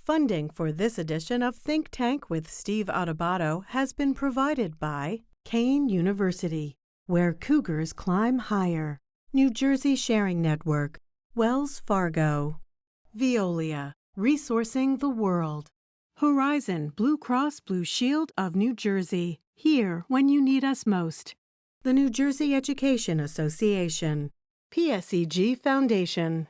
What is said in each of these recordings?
Funding for this edition of Think Tank with Steve Adubato has been provided by Kane University, where cougars climb higher, New Jersey Sharing Network, Wells Fargo, Veolia, resourcing the world, Horizon Blue Cross Blue Shield of New Jersey, here when you need us most, the New Jersey Education Association, PSEG Foundation,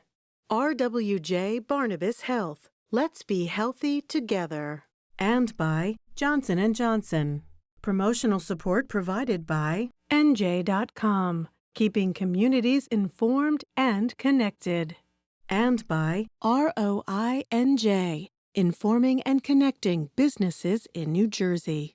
RWJ Barnabas Health. Let's be healthy together. And by Johnson & Johnson. Promotional support provided by NJ.com, keeping communities informed and connected. And by ROINJ, informing and connecting businesses in New Jersey.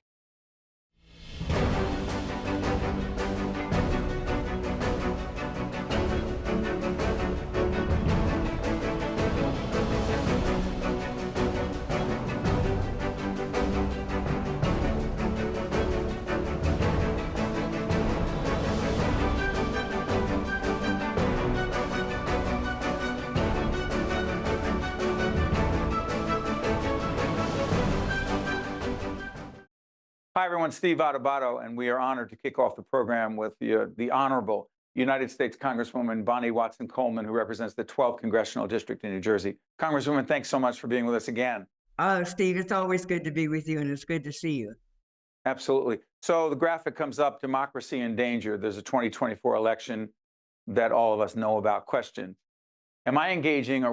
Hi, everyone. Steve Adubato, and we are honored to kick off the program with the Honorable United States Congresswoman Bonnie Watson Coleman, who represents the 12th Congressional District in New Jersey. Congresswoman, thanks so much for being with us again. Oh, Steve, it's always good to be with you, and it's good to see you. Absolutely. So the graphic comes up, democracy in danger. There's a 2024 election that all of us know about. Question: are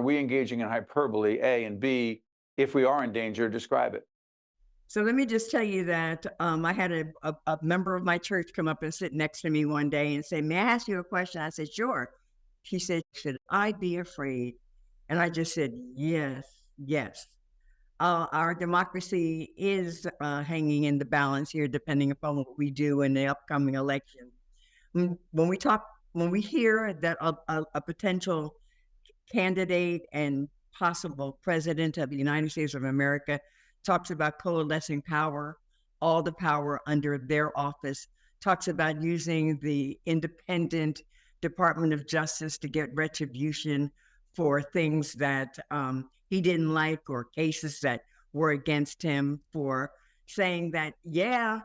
we engaging in hyperbole, A, and B, if we are in danger, describe it. So let me just tell you that I had a member of my church come up and sit next to me one day and say, "May I ask you a question?" I said, "Sure." She said, "Should I be afraid?" And I just said, yes. Our democracy is hanging in the balance here, depending upon what we do in the upcoming election. When we hear that a potential candidate and possible president of the United States of America talks about coalescing power, all the power under their office, talks about using the independent Department of Justice to get retribution for things that he didn't like or cases that were against him, for saying that, yeah,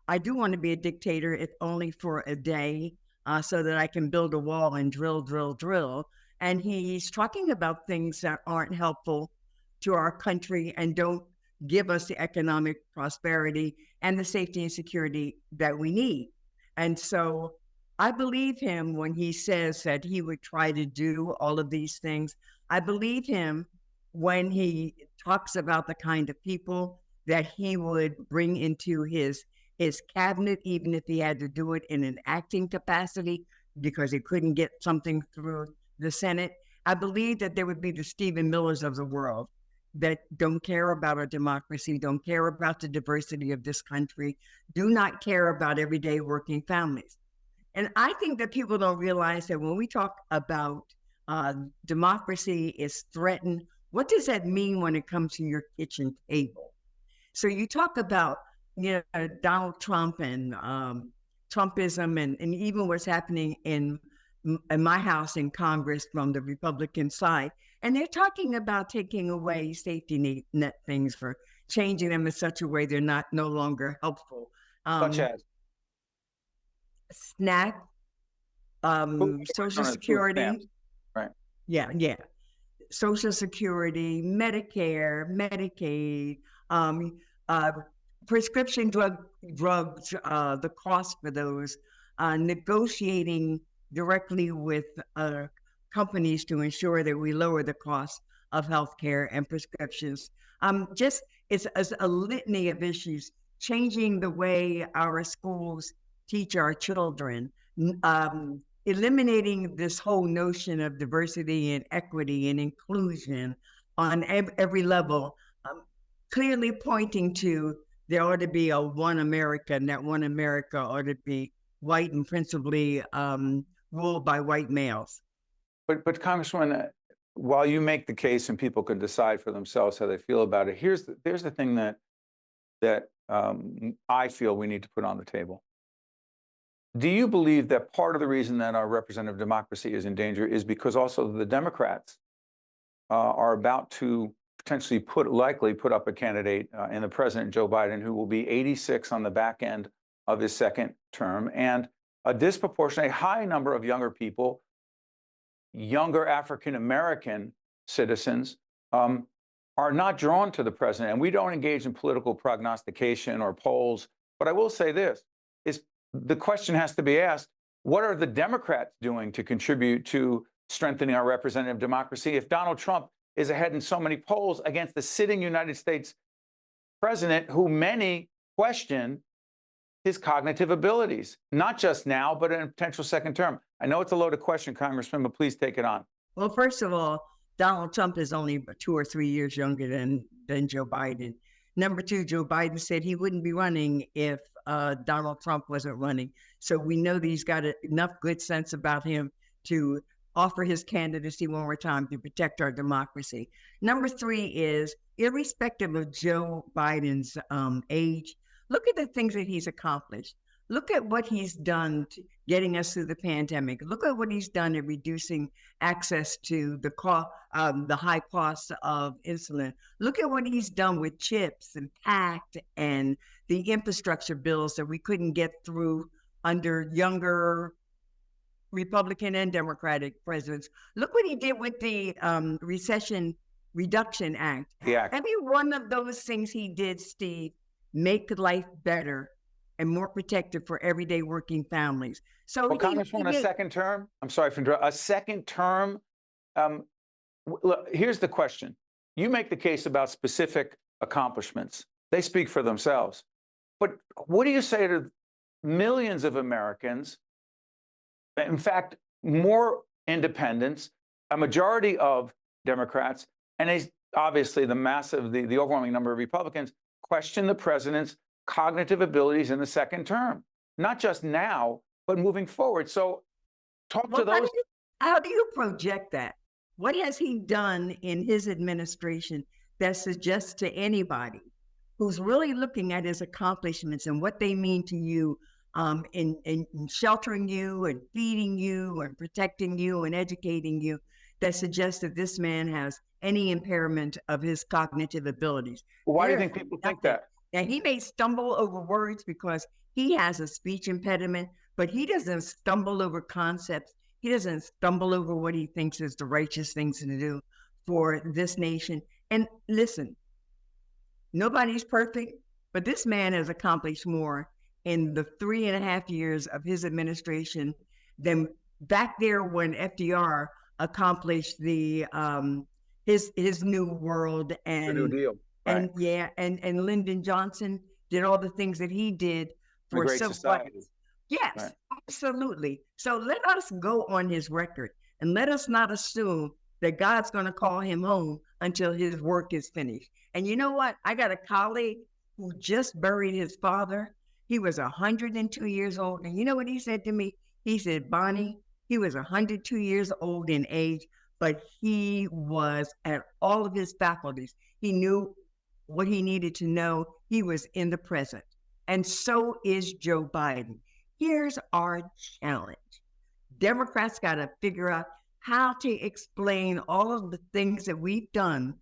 I do want to be a dictator, if only for a day, so that I can build a wall and drill. And he's talking about things that aren't helpful to our country and don't give us the economic prosperity and the safety and security that we need. And so I believe him when he says that he would try to do all of these things. I believe him when he talks about the kind of people that he would bring into his cabinet, even if he had to do it in an acting capacity because he couldn't get something through the Senate. I believe that there would be the Stephen Millers of the world that don't care about our democracy, don't care about the diversity of this country, do not care about everyday working families. And I think that people don't realize that when we talk about democracy is threatened, what does that mean when it comes to your kitchen table? So you talk about, Donald Trump and Trumpism and even what's happening in my house in Congress from the Republican side. And they're talking about taking away safety net things, for changing them in such a way they're no longer helpful. Such as? SNAP, Social Security. Right. Yeah. Social Security, Medicare, Medicaid, prescription drugs, the cost for those, negotiating directly with companies to ensure that we lower the cost of healthcare and prescriptions. It's a litany of issues, changing the way our schools teach our children, eliminating this whole notion of diversity and equity and inclusion on every level, clearly pointing to there ought to be a one America, and that one America ought to be white and principally ruled by white males. But Congresswoman, while you make the case and people can decide for themselves how they feel about it, here's the thing that I feel we need to put on the table. Do you believe that part of the reason that our representative democracy is in danger is because also the Democrats are about to potentially likely put up a candidate in the President Joe Biden who will be 86 on the back end of his second term, and a disproportionately high number of younger people, younger African American citizens, are not drawn to the president. And we don't engage in political prognostication or polls. But I will say this, is the question has to be asked, what are the Democrats doing to contribute to strengthening our representative democracy if Donald Trump is ahead in so many polls against the sitting United States president, who many question his cognitive abilities, not just now, but in a potential second term? I know it's a loaded question, Congressman, but please take it on. Well, first of all, Donald Trump is only 2 or 3 years younger than Joe Biden. Number two, Joe Biden said he wouldn't be running if Donald Trump wasn't running. So we know that he's got enough good sense about him to offer his candidacy one more time to protect our democracy. Number three is, irrespective of Joe Biden's age, look at the things that he's accomplished. Look at what he's done to getting us through the pandemic. Look at what he's done in reducing access to the high cost of insulin. Look at what he's done with CHIPS and PACT and the infrastructure bills that we couldn't get through under younger Republican and Democratic presidents. Look what he did with the Recession Reduction Act. Yeah. Every one of those things he did, Steve, make life better and more protective for everyday working families. So, well, Congresswoman, a second term? I'm sorry for interrupting. A second term? Look, here's the question. You make the case about specific accomplishments. They speak for themselves. But what do you say to millions of Americans, in fact, more independents, a majority of Democrats, and obviously the overwhelming number of Republicans question the president's cognitive abilities in the second term, not just now, but moving forward. So talk to those. How do you project that? What has he done in his administration that suggests to anybody who's really looking at his accomplishments and what they mean to you in sheltering you and feeding you and protecting you and educating you, that suggests that this man has any impairment of his cognitive abilities? Why do you think people think that? Now, he may stumble over words because he has a speech impediment, but he doesn't stumble over concepts. He doesn't stumble over what he thinks is the righteous things to do for this nation. And listen, nobody's perfect, but this man has accomplished more in the 3.5 years of his administration than back there when FDR accomplished the his New World and the New Deal. Right. And Lyndon Johnson did all the things that he did for civil rights. Yes, right. Absolutely. So let us go on his record and let us not assume that God's going to call him home until his work is finished. And you know what? I got a colleague who just buried his father. He was 102 years old. And you know what he said to me? He said, Bonnie, he was 102 years old in age, but he was at all of his faculties. He knew what he needed to know. He was in the present. And so is Joe Biden. Here's our challenge. Democrats got to figure out how to explain all of the things that we've done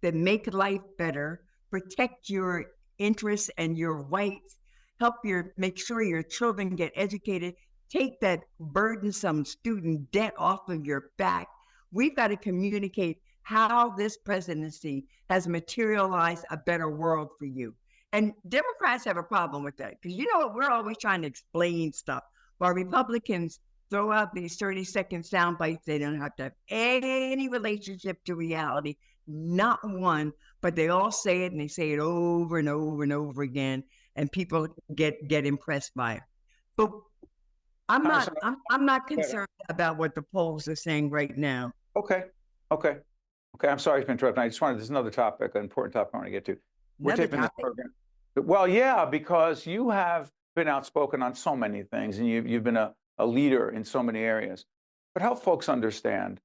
that make life better, protect your interests and your rights, make sure your children get educated, take that burdensome student debt off of your back. We've got to communicate how this presidency has materialized a better world for you. And Democrats have a problem with that because, you know what, we're always trying to explain stuff, while Republicans throw out these 30-second sound bites. They don't have to have any relationship to reality, not one, but they all say it and they say it over and over and over again, and people get impressed by it. But I'm not concerned about what the polls are saying right now. Okay. I'm sorry for interrupting. There's another topic, an important topic I want to get to. We're taping this program. Well, yeah, because you have been outspoken on so many things, and you've been a leader in so many areas. But help folks understand,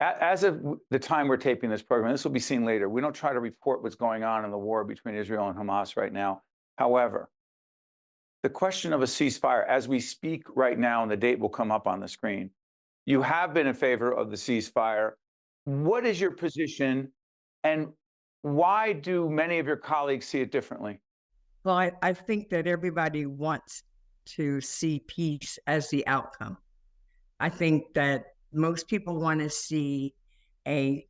as of the time we're taping this program, this will be seen later, we don't try to report what's going on in the war between Israel and Hamas right now. However, the question of a ceasefire, as we speak right now, and the date will come up on the screen, you have been in favor of the ceasefire. What is your position? And Why do many of your colleagues see it differently? Well, I think that everybody wants to see peace as the outcome. I think that most people want to see a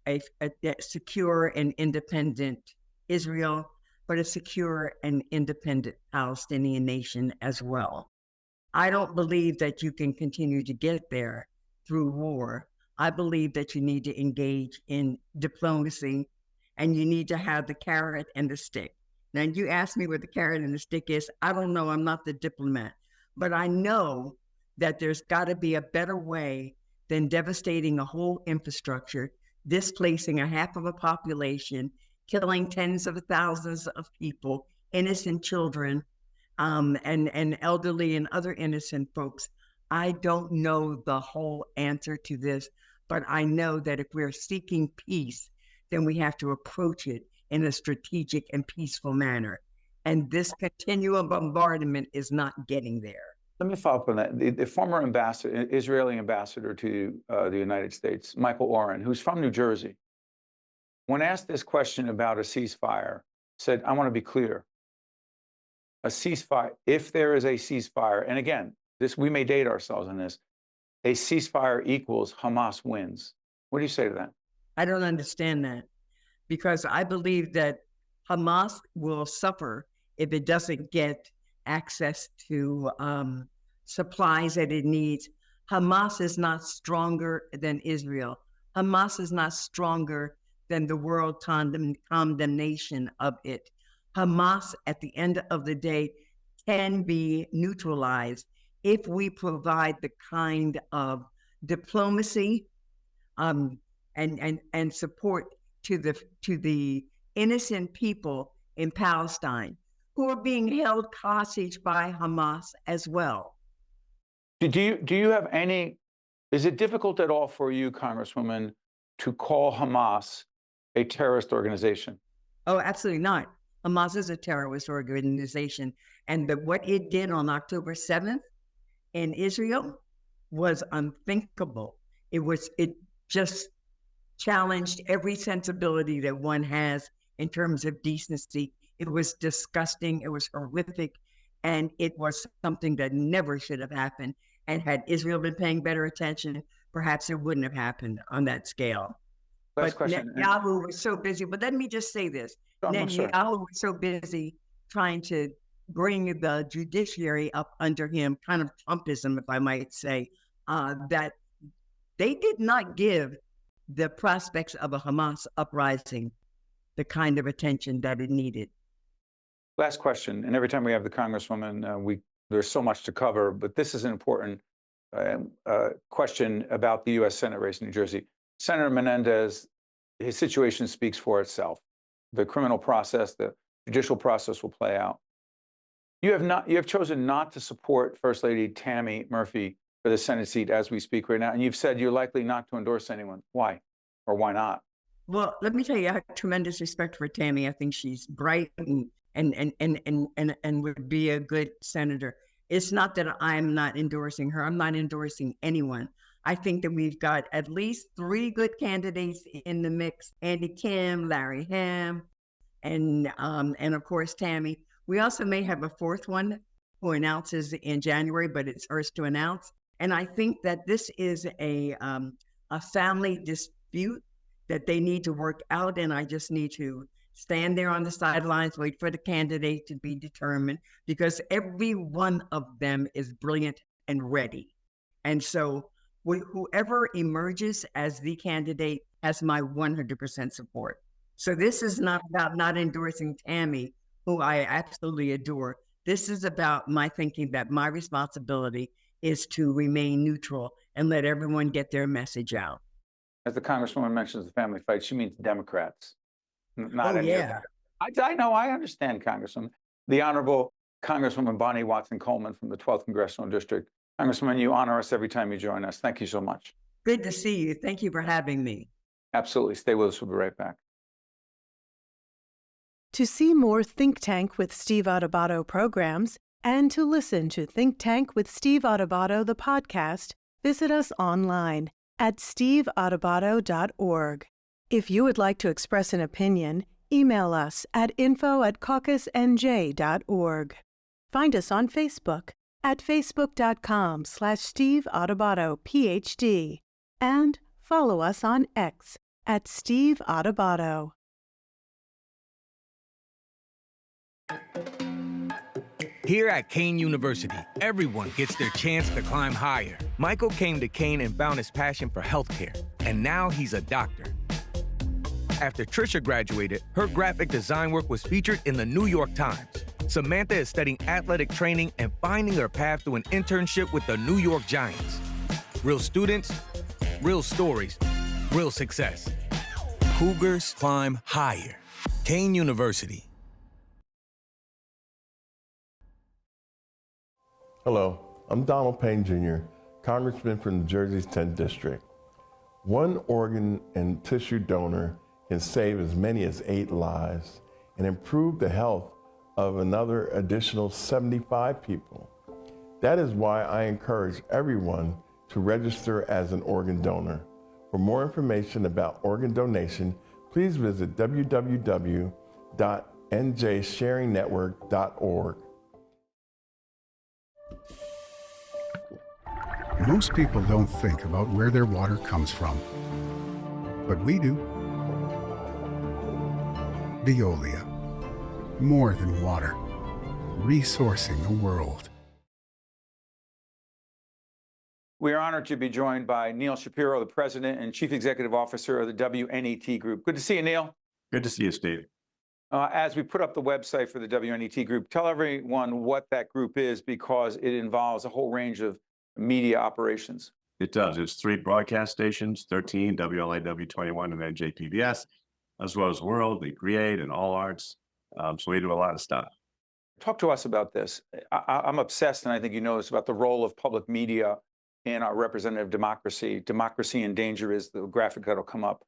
secure and independent Israel, but a secure and independent Palestinian nation as well. I don't believe that you can continue to get there through war. I believe that you need to engage in diplomacy, and you need to have the carrot and the stick. Now, you ask me what the carrot and the stick is. I don't know. I'm not the diplomat, but I know that there's got to be a better way than devastating a whole infrastructure, displacing a half of a population, killing tens of thousands of people, innocent children, and elderly and other innocent folks. I don't know the whole answer to this, but I know that if we're seeking peace, then we have to approach it in a strategic and peaceful manner. And this continual bombardment is not getting there. Let me follow up on that. The former ambassador, Israeli ambassador to the United States, Michael Oren, who's from New Jersey, when asked this question about a ceasefire, said, I want to be clear. A ceasefire, if there is a ceasefire, and again, we may date ourselves on this, a ceasefire equals Hamas wins. What do you say to that? I don't understand that, because I believe that Hamas will suffer if it doesn't get access to supplies that it needs. Hamas is not stronger than Israel. Hamas is not stronger than the world condemnation of it. Hamas, at the end of the day, can be neutralized if we provide the kind of diplomacy and support to the innocent people in Palestine who are being held hostage by Hamas as well. Do you have any, is it difficult at all for you, Congresswoman, to call Hamas a terrorist organization? Oh, absolutely not. Hamas is a terrorist organization. And what it did on October 7th in Israel was unthinkable. It just challenged every sensibility that one has in terms of decency. It was disgusting. It was horrific. And it was something that never should have happened. And had Israel been paying better attention, perhaps it wouldn't have happened on that scale. Last But question. Netanyahu was so busy. But let me just say this. Netanyahu was so busy trying to bring the judiciary up under him, kind of Trumpism, if I might say, that they did not give the prospects of a Hamas uprising the kind of attention that it needed. Last question, and every time we have the Congresswoman, there's so much to cover, but this is an important question about the U.S. Senate race in New Jersey. Senator Menendez, his situation speaks for itself. The criminal process, the judicial process will play out. You have chosen not to support First Lady Tammy Murphy for the Senate seat as we speak right now, and you've said you're likely not to endorse anyone. Why, or why not? Well, let me tell you, I have tremendous respect for Tammy. I think she's bright and would be a good senator. It's not that I'm not endorsing her. I'm not endorsing anyone. I think that we've got at least 3 good candidates in the mix: Andy Kim, Larry Ham, and of course Tammy. We also may have a 4th one who announces in January, but it's hers to announce. And I think that this is a family dispute that they need to work out, and I just need to stand there on the sidelines, wait for the candidate to be determined, because every one of them is brilliant and ready. And so whoever emerges as the candidate has my 100% support. So this is not about not endorsing Tammy, who I absolutely adore. This is about my thinking that my responsibility is to remain neutral and let everyone get their message out. As the Congresswoman mentions the family fight, she means Democrats. Not any yeah. I know, I understand, Congresswoman. The Honorable Congresswoman Bonnie Watson Coleman from the 12th Congressional District. Congresswoman, you honor us every time you join us. Thank you so much. Good to see you. Thank you for having me. Absolutely. Stay with us. We'll be right back. To see more Think Tank with Steve Adubato programs and to listen to Think Tank with Steve Adubato, the podcast, visit us online at steveadubato.org. If you would like to express an opinion, Email us at info@caucusnj.org. Find us on Facebook at facebook.com/Steve Adubato, PhD, and follow us on X at Steve Adubato. Here at Kane University, everyone gets their chance to climb higher. Michael came to Kane and found his passion for healthcare, and now he's a doctor. After Trisha graduated, her graphic design work was featured in the New York Times. Samantha is studying athletic training and finding her path through an internship with the New York Giants. Real students, real stories, real success. Cougars climb higher. Kane University. Hello, I'm Donald Payne Jr., Congressman from New Jersey's 10th District. One organ and tissue donor can save as many as 8 lives and improve the health of another additional 75 people. That is why I encourage everyone to register as an organ donor. For more information about organ donation, please visit www.njsharingnetwork.org. Most people don't think about where their water comes from, but we do. Veolia, more than water, resourcing the world. We are honored to be joined by Neal Shapiro, the President and Chief Executive Officer of the WNET Group. Good to see you, Neal. Good to see you, Steve. As we put up the website for the WNET Group, tell everyone what that group is, because it involves a whole range of media operations. It does. It's 3 broadcast stations, 13, WLAW 21, and then JPBS, as well as World, We Create, and All Arts. So we do a lot of stuff. Talk to us about this. I'm obsessed, and I think you know this, about the role of public media in our representative democracy. Democracy in Danger is the graphic that'll come up.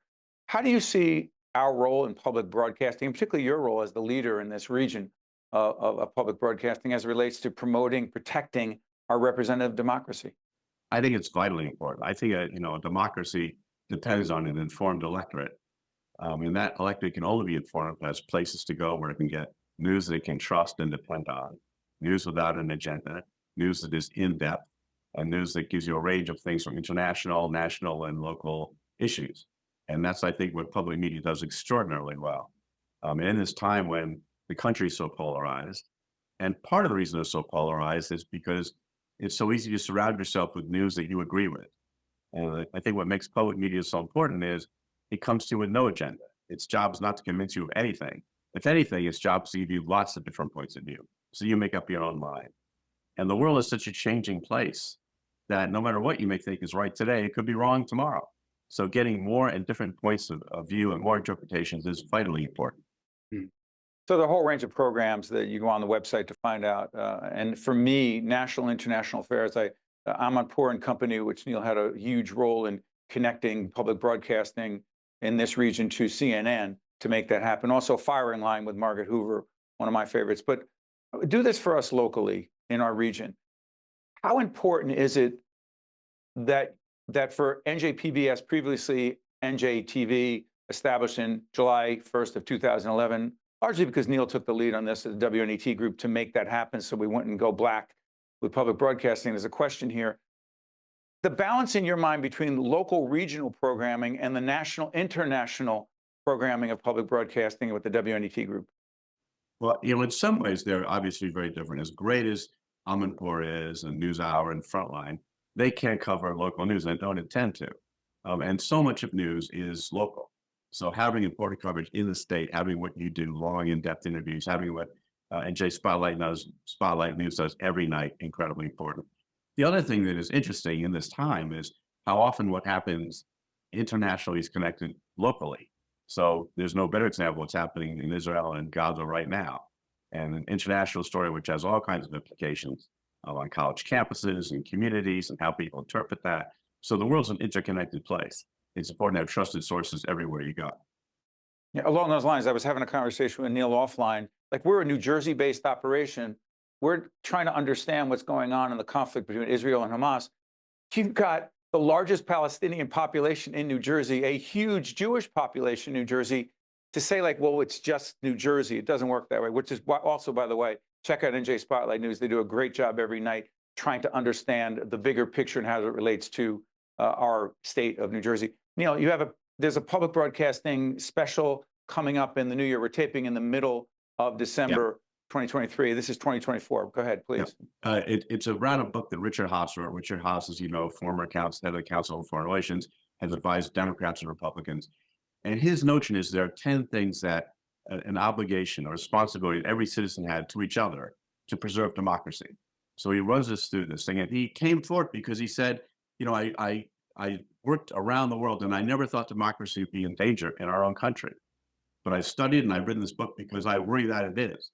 How do you see our role in public broadcasting, and particularly your role as the leader in this region of public broadcasting, as it relates to promoting, protecting our representative democracy? I think it's vitally important. I think a democracy depends on an informed electorate. And that electorate can only be informed if it has places to go where it can get news they can trust and depend on, news without an agenda, news that is in-depth, and news that gives you a range of things from international, national, and local issues. And that's, I think, what public media does extraordinarily well. And in this time when the country is so polarized, and part of the reason it's so polarized is because it's so easy to surround yourself with news that you agree with. And I think what makes public media so important is it comes to you with no agenda. Its job is not to convince you of anything. If anything, its job is to give you lots of different points of view, so you make up your own mind. And the world is such a changing place that no matter what you may think is right today, it could be wrong tomorrow. So getting more and different points of view and more interpretations is vitally important. So the whole range of programs that you go on the website to find out. And for me, national, international affairs, I'm on Poor and Company, which Neal had a huge role in connecting public broadcasting in this region to CNN to make that happen. Also Firing Line with Margaret Hoover, one of my favorites. But do this for us locally in our region. How important is it that for NJPBS, previously NJTV, established in July 1st of 2011, largely because Neal took the lead on this at the WNET Group to make that happen so we wouldn't go black with public broadcasting. There's a question here. The balance in your mind between local regional programming and the national, international programming of public broadcasting with the WNET Group? Well, in some ways, they're obviously very different. As great as Amanpour is, and NewsHour and Frontline, they can't cover local news and don't intend to. And so much of news is local. So having important coverage in the state, having what you do, long, in-depth interviews, having what NJ Spotlight News does every night, incredibly important. The other thing that is interesting in this time is how often what happens internationally is connected locally. So there's no better example of what's happening in Israel and Gaza right now. And an international story which has all kinds of implications on college campuses and communities and how people interpret that. So the world's an interconnected place. It's important to have trusted sources everywhere you go. Yeah, along those lines, I was having a conversation with Neal offline. Like, we're a New Jersey-based operation. We're trying to understand what's going on in the conflict between Israel and Hamas. You've got the largest Palestinian population in New Jersey, a huge Jewish population in New Jersey. to say like, well, it's just New Jersey, it doesn't work that way, which is why also, by the way, check out NJ Spotlight News. They do a great job every night trying to understand the bigger picture and how it relates to our state of New Jersey. Neal, there's a public broadcasting special coming up in the new year. We're taping in the middle of December 2023. This is 2024. Go ahead, please. It's around a book that Richard Haas wrote. Richard Haas, as you know, former head of the Council on Foreign Relations, has advised Democrats and Republicans. And his notion is there are 10 things that an obligation or responsibility that every citizen had to each other to preserve democracy. So he runs us through this thing. And he came forth because he said, I worked around the world and I never thought democracy would be in danger in our own country. But I studied and I've written this book because I worry that it is.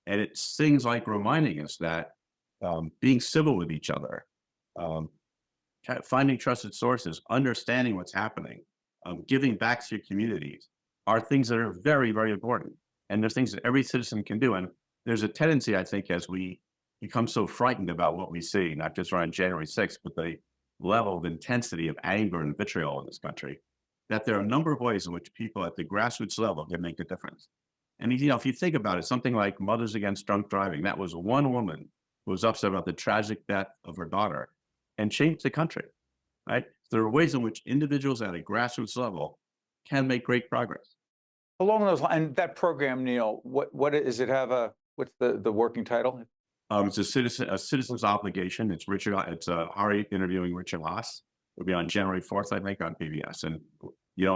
And it's things like reminding us that being civil with each other, finding trusted sources, understanding what's happening, giving back to your communities are things that are very, very important. And there's things that every citizen can do. And there's a tendency, I think, as we become so frightened about what we see, not just around January 6th, but the level of intensity of anger and vitriol in this country, that there are a number of ways in which people at the grassroots level can make a difference. And if you think about it, something like Mothers Against Drunk Driving, that was one woman who was upset about the tragic death of her daughter and changed the country, right? There are ways in which individuals at a grassroots level can make great progress. Along those lines, and that program, Neal, what does it have? What's the working title? It's a citizen's obligation. It's Hari interviewing Richard Haas. It'll be on January 4th, I think, on PBS. And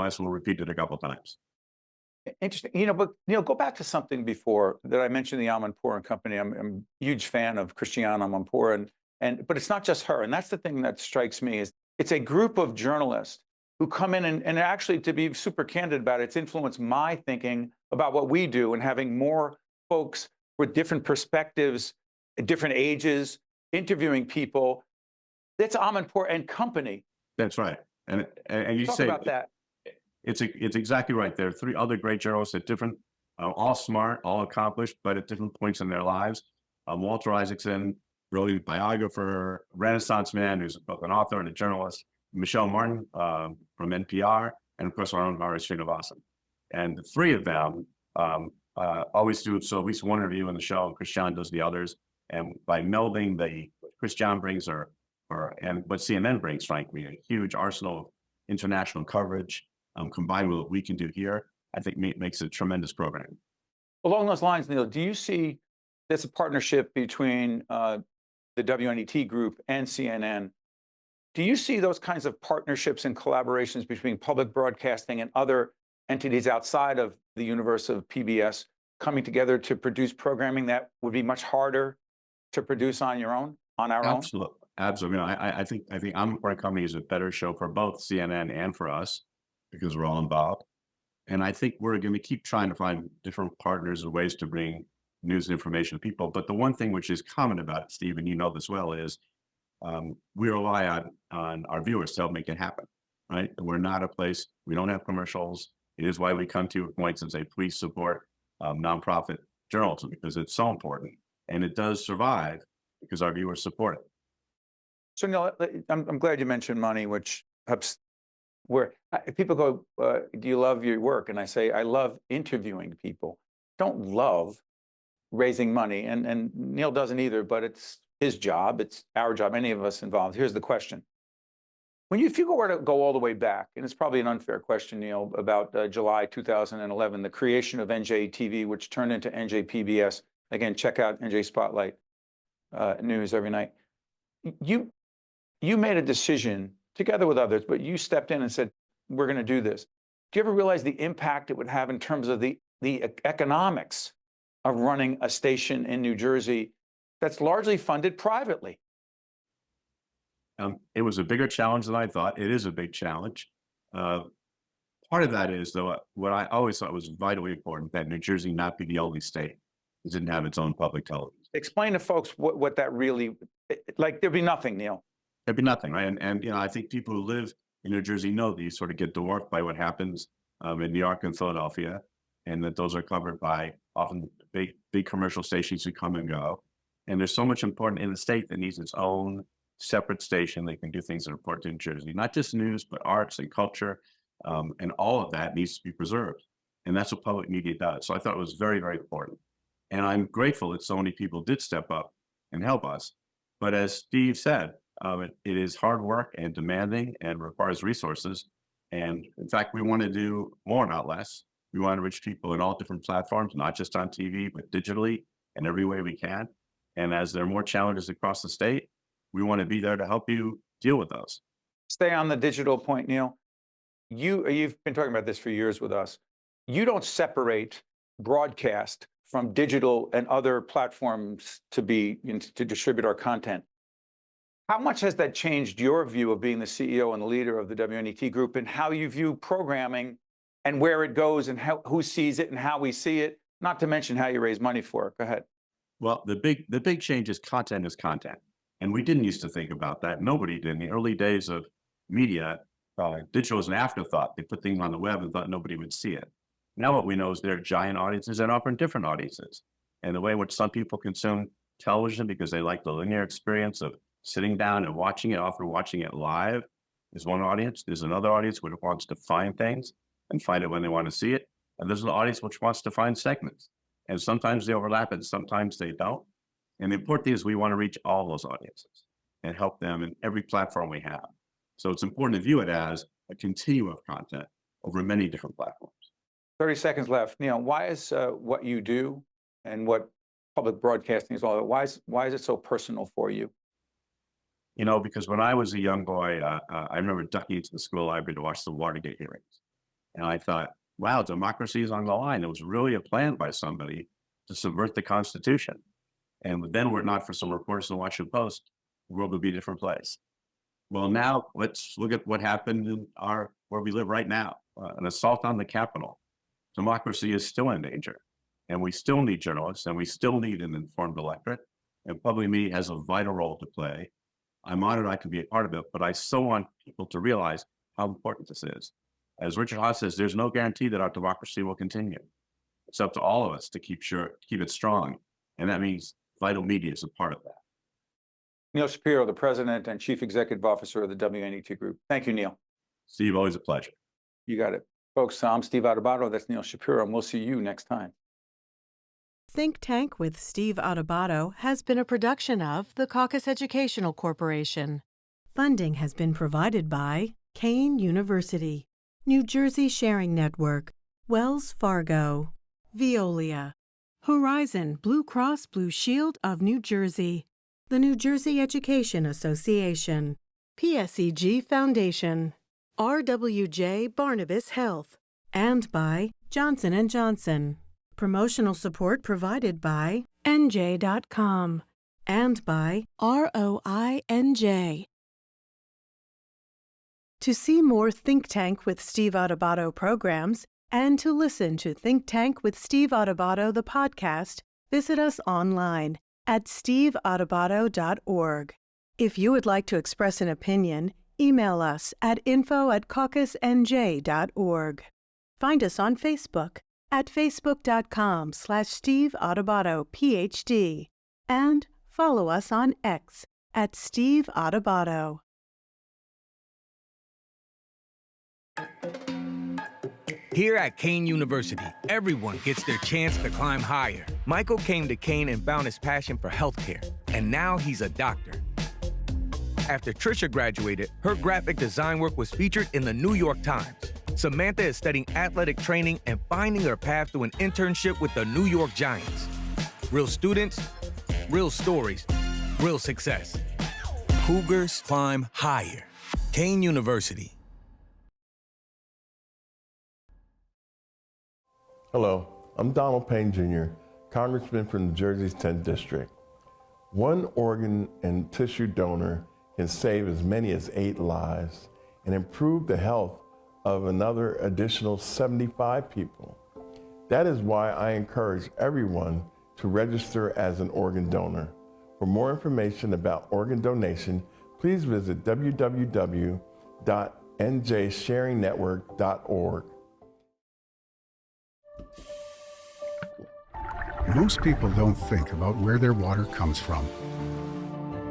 as we'll repeat it a couple of times. Interesting. But Neal, go back to something before that I mentioned, the Amanpour and Company. I'm a huge fan of Christiane Amanpour, but it's not just her. And that's the thing that strikes me is it's a group of journalists who come in and actually, to be super candid about it, it's influenced my thinking about what we do and having more folks with different perspectives, different ages, interviewing people. That's Amanpour and Company. That's right. And you Talk say about that. It's exactly right. There are three other great journalists at different, all smart, all accomplished, but at different points in their lives. Walter Isaacson, brilliant biographer, Renaissance man who's both an author and a journalist. Michelle Martin from NPR, and of course our own Hari Srinivasan. And the three of them always do at least one interview in the show, and Christiane does the others. And by melding what Christiane brings and what CNN brings, frankly, a huge arsenal of international coverage, combined with what we can do here, I think makes a tremendous program. Along those lines, Neal, do you see there's a partnership between the WNET group and CNN? Do you see those kinds of partnerships and collaborations between public broadcasting and other entities outside of the universe of PBS coming together to produce programming that would be much harder to produce on our own? Absolutely. I think Amanpour and Company is a better show for both CNN and for us because we're all involved. And I think we're going to keep trying to find different partners and ways to bring news and information to people. But the one thing which is common about it, Steve, and you know this well, is we rely on our viewers to help make it happen, right? We're not a place, we don't have commercials. It is why we come to points and say, please support nonprofit journalism because it's so important. And it does survive because our viewers support it. So Neal, I'm glad you mentioned money, which helps. Where people go, do you love your work? And I say, I love interviewing people. Don't love raising money. And Neal doesn't either, but it's his job. It's our job, any of us involved. Here's the question. If you were to go all the way back, and it's probably an unfair question, Neal, about July 2011, the creation of NJTV, which turned into NJPBS. Again, check out NJ Spotlight News every night. You made a decision together with others, but you stepped in and said, we're going to do this. Do you ever realize the impact it would have in terms of the economics of running a station in New Jersey that's largely funded privately? It was a bigger challenge than I thought. It is a big challenge. Part of that is, though, what I always thought was vitally important, that New Jersey not be the only state that didn't have its own public television. Explain to folks what that really, like, there'd be nothing, Neal. There'd be nothing, right? And I think people who live in New Jersey know that you sort of get dwarfed by what happens in New York and Philadelphia, and that those are covered by often big commercial stations who come and go. And there's so much important in the state that needs its own separate station that can do things that are important to New Jersey, not just news, but arts and culture. And all of that needs to be preserved. And that's what public media does. So I thought it was very, very important. And I'm grateful that so many people did step up and help us. But as Steve said, it is hard work and demanding and requires resources. And in fact, we want to do more, not less. We want to reach people in all different platforms, not just on TV, but digitally in every way we can. And as there are more challenges across the state, we want to be there to help you deal with those. Stay on the digital point, Neal. You've been talking about this for years with us. You don't separate broadcast from digital and other platforms to distribute our content. How much has that changed your view of being the CEO and the leader of the WNET group, and how you view programming and where it goes and who sees it and how we see it, not to mention how you raise money for it? Go ahead. Well, the big change is content is content. And we didn't used to think about that. Nobody did. In the early days of media, digital was an afterthought. They put things on the web and thought nobody would see it. Now what we know is there are giant audiences and often different audiences. And the way in which some people consume television because they like the linear experience of sitting down and watching it, often watching it live, is one audience. There's another audience which wants to find things and find it when they want to see it. And there's an audience which wants to find segments. And sometimes they overlap and sometimes they don't. And the important thing is we want to reach all those audiences and help them in every platform we have. So it's important to view it as a continuum of content over many different platforms. 30 seconds left. Neal, why is what you do and what public broadcasting is all about, why is it so personal for you? You know, because when I was a young boy, I remember ducking into the school library to watch the Watergate hearings. And I thought, wow, democracy is on the line. It was really a plan by somebody to subvert the Constitution. And then were it not for some reporters in the Washington Post, the world would be a different place. Well, now let's look at what happened in where we live right now, an assault on the Capitol. Democracy is still in danger, and we still need journalists, and we still need an informed electorate, and public media has a vital role to play. I'm honored I can be a part of it, but I so want people to realize how important this is. As Richard Haas says, there's no guarantee that our democracy will continue. It's up to all of us to keep it strong, and that means vital media is a part of that. Neal Shapiro, the President and Chief Executive Officer of the WNET Group. Thank you, Neal. Steve, always a pleasure. You got it. Folks, I'm Steve Adubato. That's Neal Shapiro, and we'll see you next time. Think Tank with Steve Adubato has been a production of the Caucus Educational Corporation. Funding has been provided by Kean University, New Jersey Sharing Network, Wells Fargo, Veolia, Horizon Blue Cross Blue Shield of New Jersey, the New Jersey Education Association, PSEG Foundation, RWJ Barnabas Health, and by Johnson & Johnson. Promotional support provided by NJ.com and by ROINJ. To see more Think Tank with Steve Adubato programs and to listen to Think Tank with Steve Adubato the podcast, visit us online at steveadubato.org. If you would like to express an opinion, email us at info@caucusnj.org. Find us on Facebook at facebook.com/Steve Adubato PhD and follow us on X at Steve Adubato. Here at Kean University, everyone gets their chance to climb higher. Michael came to Kean and found his passion for healthcare, and now he's a doctor. After Trisha graduated, her graphic design work was featured in the New York Times. Samantha is studying athletic training and finding her path to an internship with the New York Giants. Real students, real stories, real success. Cougars climb higher. Kean University. Hello, I'm Donald Payne Jr., Congressman from New Jersey's 10th District. One organ and tissue donor can save as many as 8 lives and improve the health of another additional 75 people. That is why I encourage everyone to register as an organ donor. For more information about organ donation, please visit www.njsharingnetwork.org. Most people don't think about where their water comes from,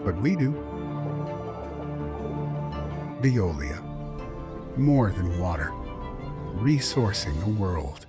but we do. Veolia, more than water, resourcing the world.